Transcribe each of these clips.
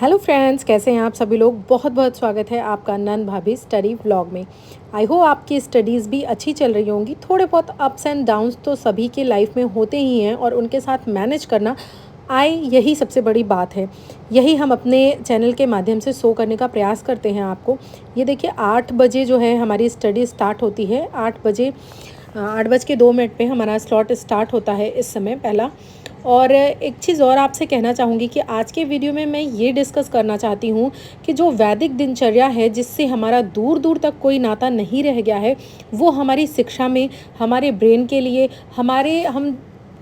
Hello friends, कैसे हैं आप सभी लोग। बहुत बहुत स्वागत है आपका नन भाभी स्टडी व्लॉग में। आई होप आपकी स्टडीज़ भी अच्छी चल रही होंगी। थोड़े बहुत अप्स एंड डाउन्स तो सभी के लाइफ में होते ही हैं और उनके साथ मैनेज करना यही सबसे बड़ी बात है। यही हम अपने चैनल के माध्यम से शो करने का प्रयास करते हैं आपको। ये देखिए 8 बजे जो है हमारी स्टडी स्टार्ट होती है। 8 बज के 2 मिनट पे हमारा स्लॉट स्टार्ट होता है इस समय पहला। और एक चीज़ और आपसे कहना चाहूँगी कि आज के वीडियो में मैं ये डिस्कस करना चाहती हूँ कि जो वैदिक दिनचर्या है, जिससे हमारा दूर दूर तक कोई नाता नहीं रह गया है, वो हमारी शिक्षा में, हमारे ब्रेन के लिए, हम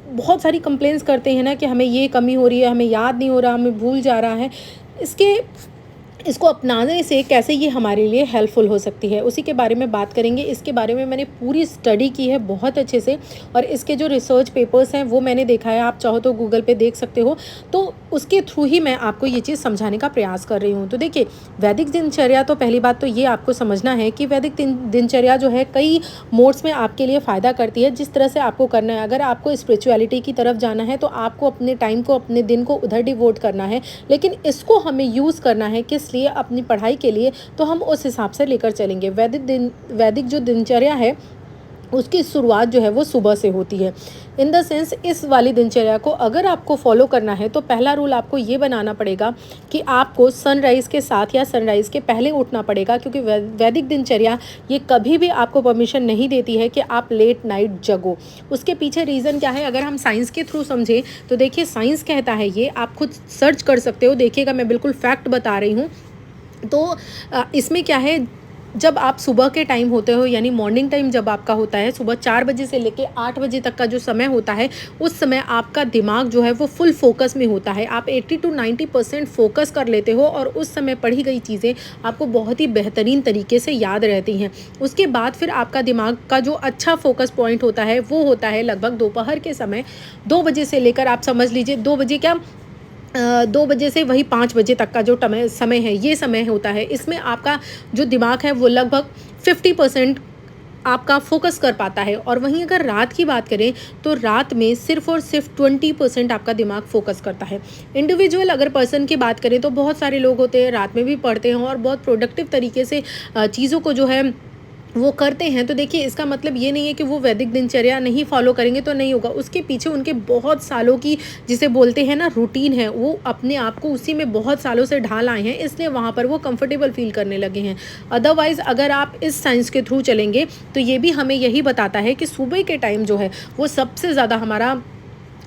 बहुत सारी कंप्लेंट्स करते हैं ना कि हमें ये कमी हो रही है, हमें याद नहीं हो रहा, हमें भूल जा रहा है। इसके इसको अपनाने से कैसे ये हमारे लिए हेल्पफुल हो सकती है, उसी के बारे में बात करेंगे। इसके बारे में मैंने पूरी स्टडी की है बहुत अच्छे से, और इसके जो रिसर्च पेपर्स हैं वो मैंने देखा है। आप चाहो तो गूगल पे देख सकते हो। तो उसके थ्रू ही मैं आपको ये चीज़ समझाने का प्रयास कर रही हूँ। तो देखिए, वैदिक दिनचर्या, तो पहली बात तो ये आपको समझना है कि वैदिक दिनचर्या जो है कई मोड्स में आपके लिए फ़ायदा करती है। जिस तरह से आपको करना है, अगर आपको स्पिरिचुअलिटी की तरफ जाना है तो आपको अपने टाइम को, अपने दिन को उधर डिवोट करना है। लेकिन इसको हमें यूज़ करना है किस लिए? अपनी पढ़ाई के लिए। तो हम उस हिसाब से लेकर चलेंगे। वैदिक जो दिनचर्या है उसकी शुरुआत जो है वो सुबह से होती है। इन द सेंस, इस वाली दिनचर्या को अगर आपको फॉलो करना है तो पहला रूल आपको ये बनाना पड़ेगा कि आपको सनराइज़ के साथ या सनराइज़ के पहले उठना पड़ेगा, क्योंकि वैदिक दिनचर्या ये कभी भी आपको परमिशन नहीं देती है कि आप लेट नाइट जगो। उसके पीछे रीज़न क्या है, अगर हम साइंस के थ्रू समझें तो देखिए, साइंस कहता है, ये आप खुद सर्च कर सकते हो, देखिएगा मैं बिल्कुल फैक्ट बता रही हूँ। तो इसमें क्या है, जब आप सुबह के टाइम होते हो, यानी मॉर्निंग टाइम जब आपका होता है, सुबह 4 बजे से लेके 8 बजे तक का जो समय होता है, उस समय आपका दिमाग जो है वो फुल फोकस में होता है। आप 80 to 90% फोकस कर लेते हो और उस समय पढ़ी गई चीज़ें आपको बहुत ही बेहतरीन तरीके से याद रहती हैं। उसके बाद फिर आपका दिमाग का जो अच्छा फोकस पॉइंट होता है वो होता है लगभग दोपहर के समय। 2 बजे से लेकर, आप समझ लीजिए 2 बजे क्या, 2 बजे से वही 5 बजे तक का जो समय है, ये समय होता है। इसमें आपका जो दिमाग है वो लगभग 50% आपका फोकस कर पाता है। और वहीं अगर रात की बात करें तो रात में सिर्फ और सिर्फ 20% आपका दिमाग फोकस करता है। इंडिविजुअल अगर पर्सन की बात करें तो बहुत सारे लोग होते हैं, रात में भी पढ़ते हैं और बहुत प्रोडक्टिव तरीके से चीज़ों को जो है वो करते हैं। तो देखिए, इसका मतलब ये नहीं है कि वो वैदिक दिनचर्या नहीं फॉलो करेंगे तो नहीं होगा। उसके पीछे उनके बहुत सालों की, जिसे बोलते हैं ना, रूटीन है। वो अपने आप को उसी में बहुत सालों से ढाल आए हैं, इसलिए वहाँ पर वो कंफर्टेबल फील करने लगे हैं। अदरवाइज़ अगर आप इस साइंस के थ्रू चलेंगे तो ये भी हमें यही बताता है कि सुबह के टाइम जो है वो सबसे ज़्यादा हमारा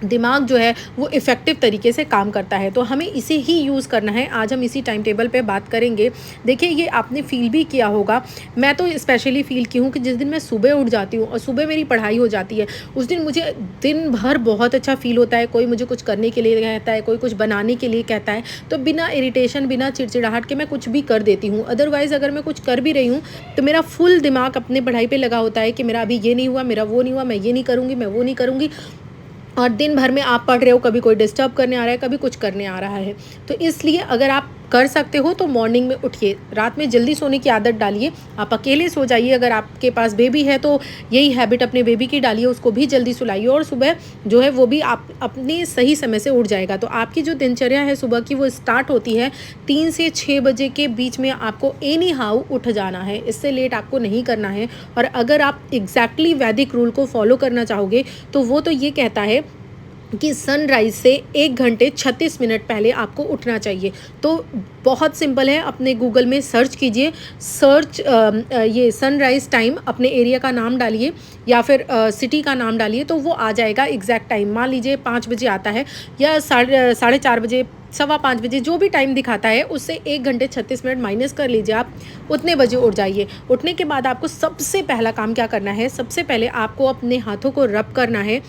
दिमाग जो है वो इफ़ेक्टिव तरीके से काम करता है। तो हमें इसे ही यूज़ करना है। आज हम इसी टाइम टेबल पे बात करेंगे। देखिए, ये आपने फ़ील भी किया होगा, मैं तो स्पेशली फ़ील की हूँ कि जिस दिन मैं सुबह उठ जाती हूँ और सुबह मेरी पढ़ाई हो जाती है, उस दिन मुझे दिन भर बहुत अच्छा फ़ील होता है। कोई मुझे कुछ करने के लिए कहता है, कोई कुछ बनाने के लिए कहता है, तो बिना इरिटेशन, बिना चिड़चिड़ाहट के मैं कुछ भी कर देती हूँ। अदरवाइज़ अगर मैं कुछ कर भी रही हूँ तो मेरा फुल दिमाग अपने पढ़ाई पे लगा होता है कि मेरा अभी ये नहीं हुआ, मेरा वो नहीं हुआ, मैं ये नहीं करूँगी, मैं वो नहीं करूँगी। और दिन भर में आप पढ़ रहे हो, कभी कोई डिस्टर्ब करने आ रहा है, कभी कुछ करने आ रहा है। तो इसलिए अगर आप कर सकते हो तो मॉर्निंग में उठिए, रात में जल्दी सोने की आदत डालिए। आप अकेले सो जाइए, अगर आपके पास बेबी है तो यही हैबिट अपने बेबी की डालिए, उसको भी जल्दी सुलाइए और सुबह जो है वो भी आप अपने सही समय से उठ जाएगा। तो आपकी जो दिनचर्या है सुबह की, वो स्टार्ट होती है 3 से 6 बजे के बीच में। आपको एनी हाउ उठ जाना है, इससे लेट आपको नहीं करना है। और अगर आप एग्जैक्टली वैदिक रूल को फॉलो करना चाहोगे तो वो तो ये कहता है कि सनराइज़ से 1 घंटे 36 मिनट पहले आपको उठना चाहिए। तो बहुत सिंपल है, अपने गूगल में सर्च कीजिए, ये सनराइज़ टाइम, अपने एरिया का नाम डालिए या फिर सिटी का नाम डालिए, तो वो आ जाएगा एग्जैक्ट टाइम। मान लीजिए 5 बजे आता है या साढ़े 4 बजे, 4:15 बजे, जो भी टाइम दिखाता है उससे 1 घंटे 36 मिनट माइनस कर लीजिए, आप उतने बजे उठ जाइए। उठने के बाद आपको सबसे पहला काम क्या करना है, सबसे पहले आपको अपने हाथों को रब करना है।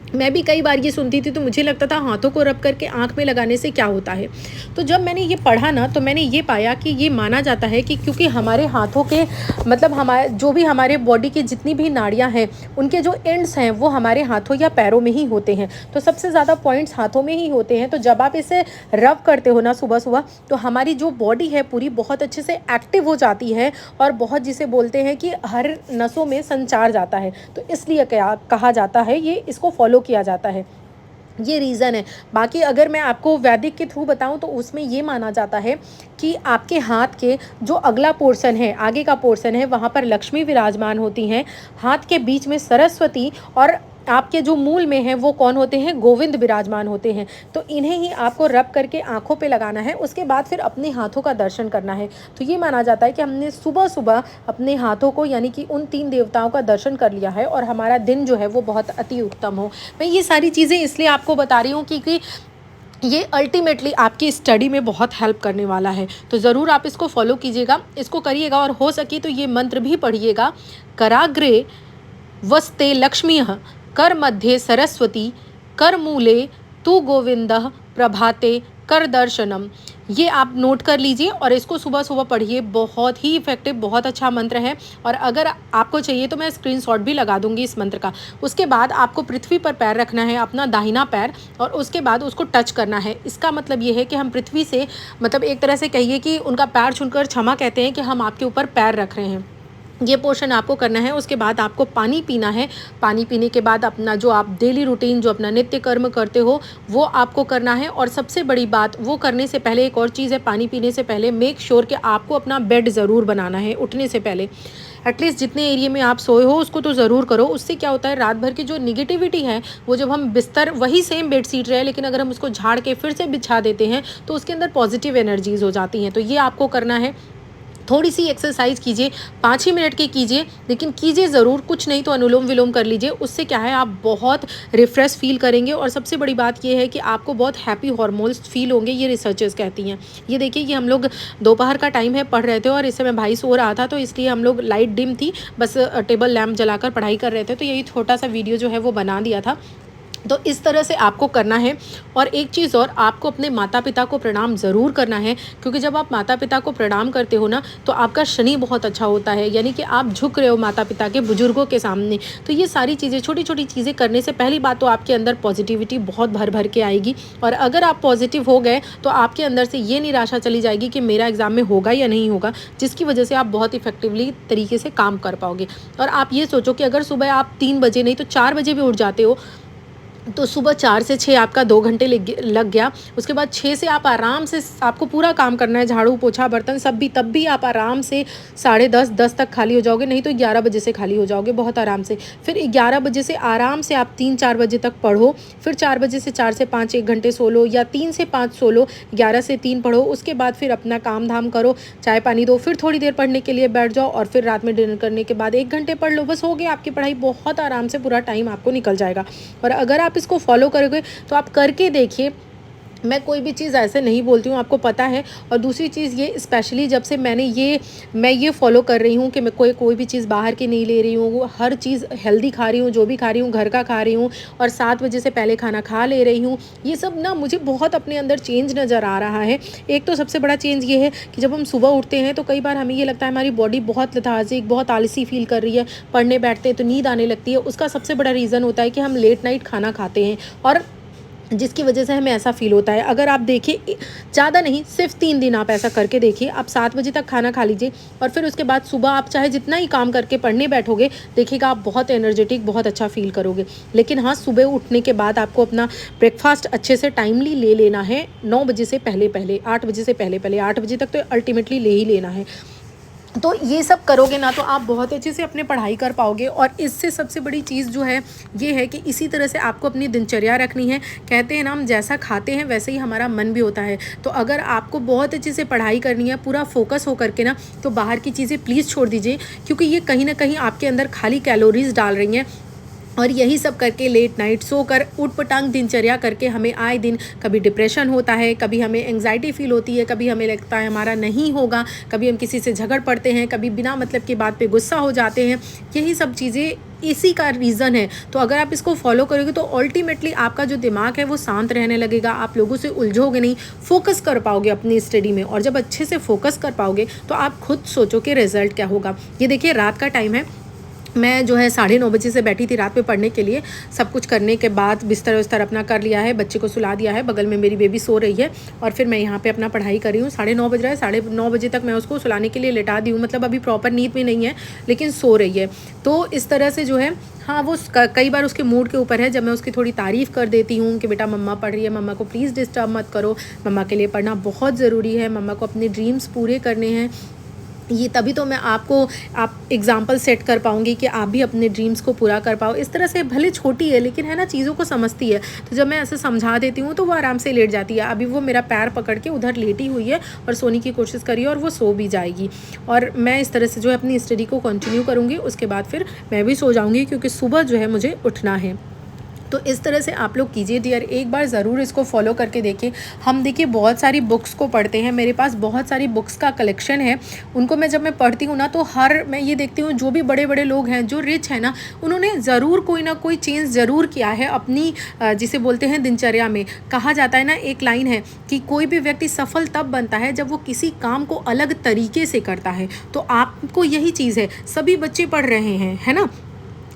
मैं भी कई बार ये सुनती थी तो मुझे लगता था हाथों को रब करके आँख में लगाने से क्या होता है। तो जब मैंने ये पढ़ा ना, तो मैंने ये पाया कि ये माना जाता है कि क्योंकि हमारे हाथों के, मतलब हमारे जो भी हमारे बॉडी की जितनी भी नाड़ियाँ हैं, उनके जो एंड्स हैं वो हमारे हाथों या पैरों में ही होते हैं। तो सबसे ज़्यादा पॉइंट्स हाथों में ही होते हैं। तो जब आप इसे रब करते हो ना सुबह सुबह, तो हमारी जो बॉडी है पूरी बहुत अच्छे से एक्टिव हो जाती है और बहुत, जिसे बोलते हैं कि हर नसों में संचार जाता है। तो इसलिए क्या कहा जाता है, ये इसको फॉलो किया जाता है। ये रीज़न है। बाकी अगर मैं आपको वैदिक के थ्रू बताऊँ तो उसमें ये माना जाता है कि आपके हाथ के जो अगला पोर्शन है, आगे का पोर्शन है, वहाँ पर लक्ष्मी विराजमान होती हैं, हाथ के बीच में सरस्वती, और आपके जो मूल में है वो कौन होते हैं, गोविंद विराजमान होते हैं। तो इन्हें ही आपको रब करके आँखों पे लगाना है, उसके बाद फिर अपने हाथों का दर्शन करना है। तो ये माना जाता है कि हमने सुबह-सुबह अपने हाथों को यानी कि उन 3 देवताओं का दर्शन कर लिया है और हमारा दिन जो है वो बहुत अति उत्तम हो। मैं ये सारी चीज़ें इसलिए आपको बता रही हूँ क्योंकि ये अल्टीमेटली आपकी स्टडी में बहुत हेल्प करने वाला है। तो ज़रूर आप इसको फॉलो कीजिएगा, इसको करिएगा, और हो सके तो ये मंत्र भी पढ़िएगा। कराग्रे वस्ते लक्ष्मीः कर मध्ये सरस्वती कर मूले तू गोविंदः प्रभाते कर दर्शनम। ये आप नोट कर लीजिए और इसको सुबह सुबह पढ़िए, बहुत ही इफेक्टिव, बहुत अच्छा मंत्र है। और अगर आपको चाहिए तो मैं स्क्रीनशॉट भी लगा दूंगी इस मंत्र का। उसके बाद आपको पृथ्वी पर पैर रखना है, अपना दाहिना पैर, और उसके बाद उसको टच करना है। इसका मतलब ये है कि हम पृथ्वी से, मतलब एक तरह से कहिए कि उनका पैर छूकर क्षमा कहते हैं कि हम आपके ऊपर पैर रख रहे हैं। ये पोर्शन आपको करना है। उसके बाद आपको पानी पीना है। पानी पीने के बाद अपना जो आप डेली रूटीन, जो अपना नित्य कर्म करते हो, वो आपको करना है। और सबसे बड़ी बात, वो करने से पहले एक और चीज़ है, पानी पीने से पहले मेक श्योर कि आपको अपना बेड ज़रूर बनाना है उठने से पहले। एटलीस्ट जितने एरिया में आप सोए हो उसको तो ज़रूर करो। उससे क्या होता है, रात भर की जो निगेटिविटी है वो जब हम बिस्तर वही सेम बेड शीट रहे लेकिन अगर हम उसको झाड़ के फिर से बिछा देते हैं तो उसके अंदर पॉजिटिव एनर्जीज हो जाती हैं। तो ये आपको करना है। थोड़ी सी एक्सरसाइज कीजिए, 5 ही मिनट की कीजिए, लेकिन कीजिए ज़रूर। कुछ नहीं तो अनुलोम विलोम कर लीजिए। उससे क्या है, आप बहुत रिफ्रेश फील करेंगे। और सबसे बड़ी बात ये है कि आपको बहुत हैप्पी हार्मोन्स फील होंगे, ये रिसर्चर्स कहती हैं। ये देखिए, ये हम लोग दोपहर का टाइम है, पढ़ रहे थे और इस समय भाई सो रहा था, तो इसलिए हम लोग, लाइट डिम थी, बस टेबल लैम्प जलाकर पढ़ाई कर रहे थे, तो यही छोटा सा वीडियो जो है वो बना दिया था। तो इस तरह से आपको करना है। और एक चीज़ और, आपको अपने माता पिता को प्रणाम ज़रूर करना है, क्योंकि जब आप माता पिता को प्रणाम करते हो ना तो आपका शनि बहुत अच्छा होता है, यानी कि आप झुक रहे हो माता पिता के, बुजुर्गों के सामने। तो ये सारी चीज़ें, छोटी छोटी चीज़ें करने से पहली बात तो आपके अंदर पॉजिटिविटी बहुत भर भर के आएगी। और अगर आप पॉजिटिव हो गए तो आपके अंदर से ये निराशा चली जाएगी कि मेरा एग्ज़ाम में होगा या नहीं होगा, जिसकी वजह से आप बहुत इफेक्टिवली तरीके से काम कर पाओगे। और आप ये सोचो कि अगर सुबह आप 3 बजे नहीं तो 4 बजे भी उठ जाते हो, तो सुबह 4 से 6 आपका 2 घंटे लग गया। उसके बाद 6 से आप आराम से, आपको पूरा काम करना है, झाड़ू पोछा बर्तन सब भी, तब भी आप आराम से 10:30 10 तक खाली हो जाओगे, नहीं तो 11 बजे से खाली हो जाओगे बहुत आराम से। फिर 11 बजे से आराम से आप 3-4 बजे तक पढ़ो। फिर 4 बजे से 4 से 5 1 घंटे सो लो, या 3 से 5 सो लो, 11 से 3 पढ़ो। उसके बाद फिर अपना काम धाम करो, चाय पानी दो, फिर थोड़ी देर पढ़ने के लिए बैठ जाओ, और फिर रात में डिनर करने के बाद 1 घंटे पढ़ लो। बस हो गया आपकी पढ़ाई, बहुत आराम से पूरा टाइम आपको निकल जाएगा। और अगर आप इसको फॉलो करोगे तो आप करके देखिए। मैं कोई भी चीज़ ऐसे नहीं बोलती हूँ, आपको पता है। और दूसरी चीज़ ये, स्पेशली जब से मैं ये फॉलो कर रही हूँ कि मैं कोई भी चीज़ बाहर की नहीं ले रही हूँ, हर चीज़ हेल्दी खा रही हूँ, जो भी खा रही हूँ घर का खा रही हूँ, और 7 बजे से पहले खाना खा ले रही हूँ। ये सब ना मुझे बहुत अपने अंदर चेंज नज़र आ रहा है। एक तो सबसे बड़ा चेंज ये है कि जब हम सुबह उठते हैं तो कई बार हमें ये लगता है हमारी बॉडी बहुत लेथार्जिक, बहुत आलसी फील कर रही है, पढ़ने बैठते हैं तो नींद आने लगती है। उसका सबसे बड़ा रीज़न होता है कि हम लेट नाइट खाना खाते हैं, और जिसकी वजह से हमें ऐसा फ़ील होता है। अगर आप देखिए, ज़्यादा नहीं, सिर्फ 3 दिन आप ऐसा करके देखिए। आप 7 बजे तक खाना खा लीजिए, और फिर उसके बाद सुबह आप चाहे जितना ही काम करके पढ़ने बैठोगे, देखिएगा आप बहुत एनर्जेटिक, बहुत अच्छा फील करोगे। लेकिन हाँ, सुबह उठने के बाद आपको अपना ब्रेकफास्ट अच्छे से टाइमली ले लेना है, 9 बजे से पहले पहले, 8 बजे से पहले पहले, 8 बजे तक तो अल्टीमेटली ले ही लेना है। तो ये सब करोगे ना तो आप बहुत अच्छे से अपनी पढ़ाई कर पाओगे। और इससे सबसे बड़ी चीज़ जो है ये है कि इसी तरह से आपको अपनी दिनचर्या रखनी है। कहते हैं ना, हम जैसा खाते हैं वैसे ही हमारा मन भी होता है। तो अगर आपको बहुत अच्छे से पढ़ाई करनी है, पूरा फोकस हो करके ना, तो बाहर की चीज़ें प्लीज़ छोड़ दीजिए, क्योंकि ये कहीं ना कहीं आपके अंदर खाली कैलोरीज डाल रही हैं। और यही सब करके लेट नाइट सोकर उटपटांग दिनचर्या करके हमें आए दिन कभी डिप्रेशन होता है, कभी हमें एंग्जाइटी फील होती है, कभी हमें लगता है हमारा नहीं होगा, कभी हम किसी से झगड़ पड़ते हैं, कभी बिना मतलब की बात पे गुस्सा हो जाते हैं। यही सब चीज़ें इसी का रीज़न है। तो अगर आप इसको फॉलो करोगे तो अल्टीमेटली आपका जो दिमाग है वो शांत रहने लगेगा, आप लोगों से उलझोगे नहीं, फोकस कर पाओगे अपनी स्टडी में। और जब अच्छे से फोकस कर पाओगे तो आप खुद सोचो कि रिजल्ट क्या होगा। ये देखिए, रात का टाइम है मैं जो है 9:30 बजे से बैठी थी रात में पढ़ने के लिए। सब कुछ करने के बाद बिस्तर विस्तर अपना कर लिया है, बच्चे को सुला दिया है, बगल में मेरी बेबी सो रही है और फिर मैं यहाँ पे अपना पढ़ाई कर रही हूँ। 9:30 बज रहा है, 9:30 बजे तक मैं उसको सुलाने के लिए लिटा दी हूँ, मतलब अभी प्रॉपर नींद में नहीं है लेकिन सो रही है। तो इस तरह से जो है, हाँ, वो कई बार उसके मूड के ऊपर है। जब मैं उसकी थोड़ी तारीफ़ कर देती हूँ कि बेटा मम्मा पढ़ रही है, मम्मा को प्लीज़ डिस्टर्ब मत करो, मम्मा के लिए पढ़ना बहुत ज़रूरी है, मम्मा को अपने ड्रीम्स पूरे करने हैं, ये तभी तो मैं आप एग्ज़ाम्पल सेट कर पाऊँगी कि आप भी अपने ड्रीम्स को पूरा कर पाओ। इस तरह से भले छोटी है लेकिन है ना, चीज़ों को समझती है। तो जब मैं ऐसे समझा देती हूँ तो वो आराम से लेट जाती है। अभी वो मेरा पैर पकड़ के उधर लेटी हुई है और सोने की कोशिश करी है और वो सो भी जाएगी। और मैं इस तरह से जो है अपनी स्टडी को कंटिन्यू करूँगी। उसके बाद फिर मैं भी सो जाऊँगी क्योंकि सुबह जो है मुझे उठना है। तो इस तरह से आप लोग कीजिए डियर, एक बार ज़रूर इसको फॉलो करके देखिए। हम देखिए बहुत सारी बुक्स को पढ़ते हैं, मेरे पास बहुत सारी बुक्स का कलेक्शन है। उनको मैं जब मैं पढ़ती हूँ ना तो मैं ये देखती हूँ जो भी बड़े बड़े लोग हैं, जो रिच है ना, उन्होंने ज़रूर कोई ना कोई चेंज ज़रूर किया है अपनी जिसे बोलते हैं दिनचर्या में। कहा जाता है ना, एक लाइन है कि कोई भी व्यक्ति सफल तब बनता है जब वो किसी काम को अलग तरीके से करता है। तो आपको यही चीज़ है। सभी बच्चे पढ़ रहे हैं, है ना,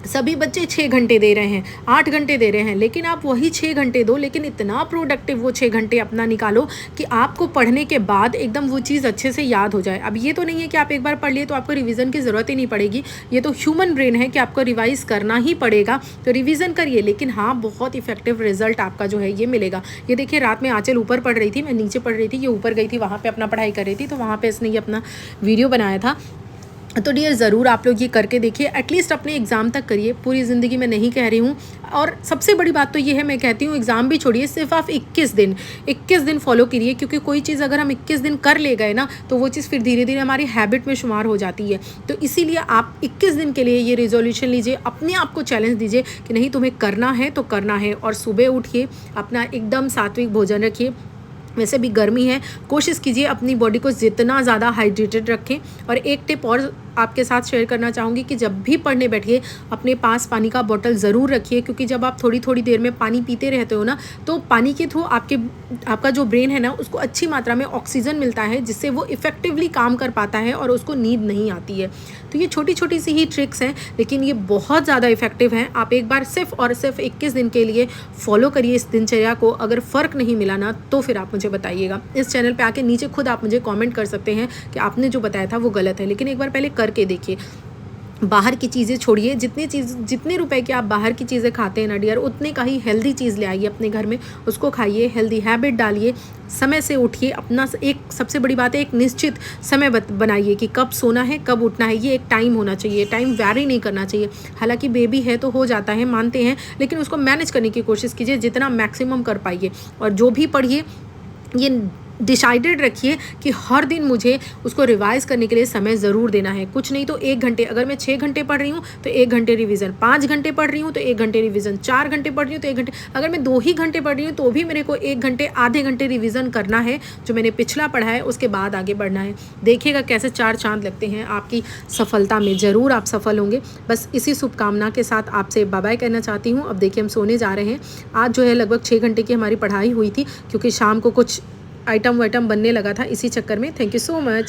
सभी बच्चे 6 घंटे दे रहे हैं, 8 घंटे दे रहे हैं, लेकिन आप वही 6 घंटे दो, लेकिन इतना प्रोडक्टिव वो 6 घंटे अपना निकालो कि आपको पढ़ने के बाद एकदम वो चीज़ अच्छे से याद हो जाए। अब ये तो नहीं है कि आप एक बार पढ़ लिए तो आपको रिवीजन की ज़रूरत ही नहीं पड़ेगी। ये तो ह्यूमन ब्रेन है कि आपको रिवाइज़ करना ही पड़ेगा, तो रिवीजन करिए। लेकिन हाँ, बहुत इफेक्टिव रिजल्ट आपका जो है ये मिलेगा। ये देखिए, रात में आंचल ऊपर पढ़ रही थी, मैं नीचे पढ़ रही थी, ये ऊपर गई थी, वहाँ पर अपना पढ़ाई कर रही थी, तो वहाँ पर इसने ये अपना वीडियो बनाया था। तो डियर ज़रूर आप लोग ये करके देखिए, एटलीस्ट अपने एग्ज़ाम तक करिए, पूरी ज़िंदगी में नहीं कह रही हूँ। और सबसे बड़ी बात तो ये है, मैं कहती हूँ एग्ज़ाम भी छोड़िए, सिर्फ आप 21 दिन फॉलो करिए, क्योंकि कोई चीज़ अगर हम 21 दिन कर ले गए ना तो वो चीज़ फिर धीरे धीरे हमारी हैबिट में शुमार हो जाती है। तो इसीलिए आप 21 दिन के लिए ये रिजोल्यूशन लीजिए, अपने आप को चैलेंज दीजिए कि नहीं, तुम्हें करना है तो करना है। और सुबह उठिए, अपना एकदम सात्विक भोजन रखिए। वैसे भी गर्मी है, कोशिश कीजिए अपनी बॉडी को जितना ज़्यादा हाइड्रेटेड रखें। और एक टिप और आपके साथ शेयर करना चाहूँगी कि जब भी पढ़ने बैठिए अपने पास पानी का बोतल ज़रूर रखिए, क्योंकि जब आप थोड़ी थोड़ी देर में पानी पीते रहते हो ना, तो पानी के थ्रू आपका जो ब्रेन है ना, उसको अच्छी मात्रा में ऑक्सीजन मिलता है, जिससे वो इफ़ेक्टिवली काम कर पाता है और उसको नींद नहीं आती है। तो ये छोटी छोटी सी ही ट्रिक्स हैं, लेकिन ये बहुत ज़्यादा इफेक्टिव हैं। आप एक बार सिर्फ और सिर्फ 21 दिन के लिए फॉलो करिए इस दिनचर्या को। अगर फ़र्क नहीं मिला ना तो फिर आप मुझे बताइएगा। इस चैनल पे आके नीचे खुद आप मुझे कमेंट कर सकते हैं कि आपने जो बताया था वो गलत है, लेकिन एक बार पहले करके देखिए। बाहर की चीज़ें छोड़िए, जितने रुपए की आप बाहर की चीज़ें खाते हैं ना डियर, उतने का ही हेल्दी चीज़ ले आइए अपने घर में, उसको खाइए, हेल्दी हैबिट डालिए, समय से उठिए। अपना एक सबसे बड़ी बात है, एक निश्चित समय बनाइए कि कब सोना है, कब उठना है। ये एक टाइम होना चाहिए, टाइम वैरी नहीं करना चाहिए। हालांकि बेबी है तो हो जाता है, मानते हैं, लेकिन उसको मैनेज करने की कोशिश कीजिए जितना मैक्सिमम कर पाइए। और जो भी पढ़िए, ये डिसाइडेड रखिए कि हर दिन मुझे उसको रिवाइज़ करने के लिए समय ज़रूर देना है। कुछ नहीं तो 1 घंटे, अगर मैं 6 घंटे पढ़ रही हूँ तो 1 घंटे रिवीजन, 5 घंटे पढ़ रही हूँ तो 1 घंटे रिवीजन, 4 घंटे पढ़ रही हूँ तो 1 घंटे, अगर मैं 2 ही घंटे पढ़ रही हूँ तो भी मेरे को 1 घंटे, आधे घंटे रिवीजन करना है जो मैंने पिछला पढ़ा है, उसके बाद आगे बढ़ना है। देखिएगा कैसे 4 चाँद लगते हैं आपकी सफलता में, ज़रूर आप सफल होंगे। बस इसी शुभकामना के साथ आपसे बाय बाय कहना चाहती हूँ। अब देखिए हम सोने जा रहे हैं। आज जो है लगभग 6 घंटे की हमारी पढ़ाई हुई थी, क्योंकि शाम को कुछ आइटम वाइटम बनने लगा था, इसी चक्कर में। Thank you so much.